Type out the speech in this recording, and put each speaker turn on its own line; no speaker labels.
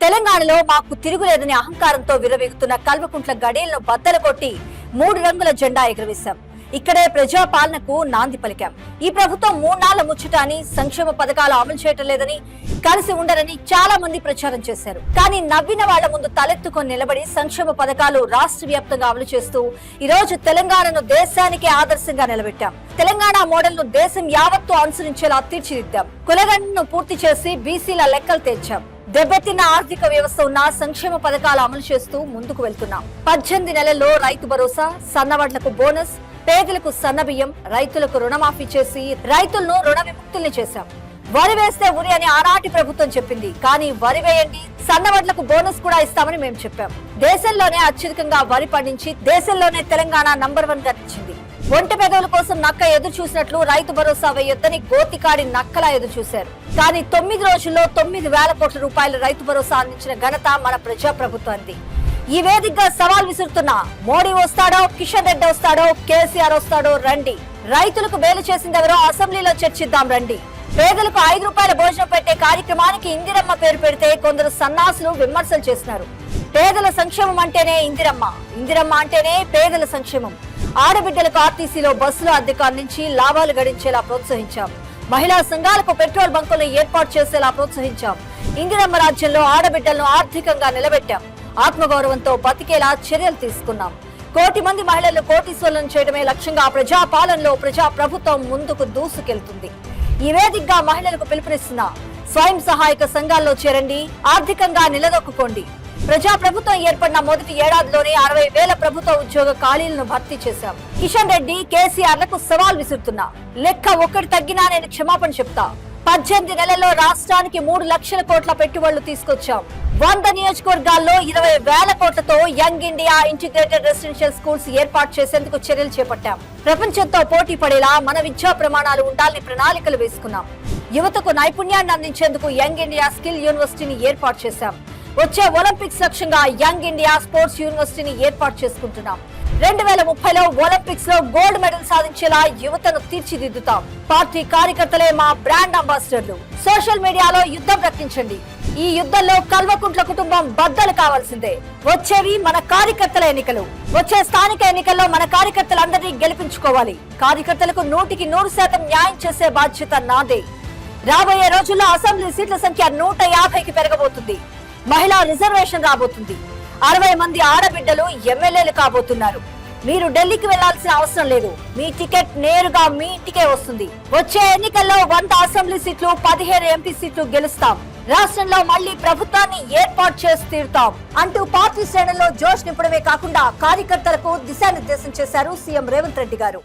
తెలంగాణలో మాకు తిరుగులేదని అహంకారంతో విరవీగుతున్న కల్వకుంట్ల గడేలను బద్దలు కొట్టి 3 రంగుల జెండా ఎగురవేశాం. ఇక్కడే ప్రజాపాలనకు నాంది పలికాం. ఈ ప్రభుత్వం 3 నాళ్ల ముచ్చట అని, సంక్షేమ పథకాలు అమలు చేయటం లేదని, కలిసి ఉండరని చాలా మంది ప్రచారం చేశారు. కానీ నవ్విన వాళ్ల ముందు తలెత్తుకొని నిలబడి సంక్షేమ పథకాలు రాష్ట్ర వ్యాప్తంగా అమలు చేస్తూ ఈ రోజు తెలంగాణను దేశానికి ఆదర్శంగా నిలబెట్టాం. తెలంగాణ మోడల్ ను దేశం యావత్తు అనుసరించేలా తీర్చిదిద్దాం. కులగణను పూర్తి చేసి బీసీల లెక్కలు తెచ్చాం. దెబ్బతిన్న ఆర్థిక వ్యవస్థ ఉన్న సంక్షేమ పథకాలు అమలు చేస్తూ ముందుకు వెళ్తున్నాం. 18 నెలల్లో రైతు భరోసా, సన్నవడ్లకు బోనస్, పేదలకు సన్నబియ్యం, రైతులకు రుణమాఫీ చేసి రైతులను రుణ విముక్తుల్ని చేశాం. వరి వేస్తే ఉరి అని ఆనాటి ప్రభుత్వం చెప్పింది. కానీ వరి వేయండి, సన్నవడ్లకు బోనస్ కూడా ఇస్తామని మేము చెప్పాం. దేశంలోనే అత్యధికంగా వరి పండించి దేశంలోనే తెలంగాణ నంబర్ 1 గా నిలిచింది. ఒంటి పెదవుల కోసం నక్క ఎదురు చూసినట్లు రైతు భరోసా వేయొద్దని గోతికాడి నక్కలా ఎదురు చూశారు. కానీ 9 రోజుల్లో 9,000 కోట్ల రూపాయల రైతు భరోసా అందించిన ఘనత మన ప్రజా ప్రభుత్వానికి. ఈ వేదికగా సవాల్ విసురుతున్నా, మోడీ వస్తాడో, కిషన్ రెడ్డి వస్తాడో, కేసీఆర్ వస్తాడో రండి. రైతులకు మేలు చేసిందెవరో అసెంబ్లీలో చర్చిద్దాం రండి. పేదలకు 5 రూపాయల భోజనం పెట్టే కార్యక్రమానికి ఇందిరమ్మ పేరు పెడితే కొందరు సన్నాసులు విమర్శలు చేస్తున్నారు. పేదల సంక్షేమం అంటేనే ఇందిరమ్మ, ఇందిరమ్మ అంటేనే పేదల సంక్షేమం. ఆడబిడ్డలకు ఆర్టీసీలో బస్సుల అద్దెకు అందించి లాభాలు గడించేలా ప్రోత్సహించాం. మహిళా సంఘాలకు పెట్రోల్ బంకులను ఏర్పాటు చేసేలా ప్రోత్సహించాం. ఇందిరమ్మ రాజ్యంలో ఆడబిడ్డలను ఆర్థికంగా నిలబెట్టాం. ఆత్మగౌరవంతో బతికేలా చర్యలు తీసుకున్నాం. 1 కోటి మంది మహిళలు కోటీశ్వరులను చేయడమే లక్ష్యంగా ప్రజా పాలనలో ప్రజా ప్రభుత్వం ముందుకు దూసుకెళ్తుంది. ఈ వేదికగా మహిళలకు పిలుపునిస్తున్నా, స్వయం సహాయక సంఘాల్లో చేరండి, ఆర్థికంగా నిలదొక్కుకోండి. ప్రజా ప్రభుత్వం ఏర్పడిన మొదటి ఏడాదిలోనే 60,000 ప్రభుత్వ ఉద్యోగ ఖాళీలను భర్తీ చేశాం. కిషన్ రెడ్డి, కేసీఆర్లకు సవాల్ విసురుతున్నా, లెక్క ఒక్కటి తగ్గినా నేను క్షమాపణ చెప్తా. 18 నెలల్లో రాష్ట్రానికి 3 లక్షల కోట్ల పెట్టుబడులు తీసుకొచ్చాం. 100 నియోజకవర్గాల్లో 20,000 కోట్లతో young India integrated residential schools ఏర్పాటు చేసేందుకు చర్యలు చేపట్టాం. ప్రపంచంతో పోటీ పడేలా మన విద్యా ప్రమాణాలు ఉండాలని ప్రణాళికలు వేసుకున్నాం. యువతకు నైపుణ్యాన్ని అందించేందుకు యంగ్ ఇండియా స్కిల్ యూనివర్సిటీని ఏర్పాటు చేశాం. వచ్చే ఒలింపిక్స్ లక్ష్యంగా యంగ్ ఇండియా స్పోర్ట్స్ యూనివర్సిటీని ఏర్పాటు చేసుకుంటున్నాం. 2030లో ఒలింపిక్స్ లో గోల్డ్ మెడల్ సాధించేలా యువతను తీర్చిదిద్దుతాం. పార్టీ కార్యకర్తలే మా బ్రాండ్ అంబాసిడర్లు. సోషల్ మీడియాలో యుద్ధం ప్రకటించండి. ఈ యుద్ధంలో కల్వకుంట్ల కుటుంబం బద్దలు కావాల్సిందే. వచ్చేవి మన కార్యకర్తల ఎన్నికలు. వచ్చే స్థానిక ఎన్నికల్లో మన కార్యకర్తలందరినీ గెలిపించుకోవాలి. కార్యకర్తలకు 100% న్యాయం చేసే బాధ్యత నాదే. రాబోయే రోజుల్లో అసెంబ్లీ సీట్ల సంఖ్య 150కి పెరగబోతుంది. మహిళా రిజర్వేషన్ రాబోతుంది. 60 మంది ఆడబిడ్డలు ఎమ్మెల్యేలు కాబోతున్నారు. మీరు ఢిల్లీకి వెళ్లాల్సిన అవసరం లేదు. మీ టికెట్ నేరుగా మీ ఇంటికే వస్తుంది. వచ్చే ఎన్నికల్లో 100 అసెంబ్లీ సీట్లు, 15 ఎంపీ సీట్లు గెలుస్తాం. రాష్ట్రంలో మళ్లీ ప్రభుత్వాన్ని ఏర్పాటు చేసి తీరుతాం అంటూ పార్టీ శ్రేణుల్లో జోష్ నింపడమే కాకుండా కార్యకర్తలకు దిశానిర్దేశం చేశారు సీఎం రేవంత్ రెడ్డి గారు.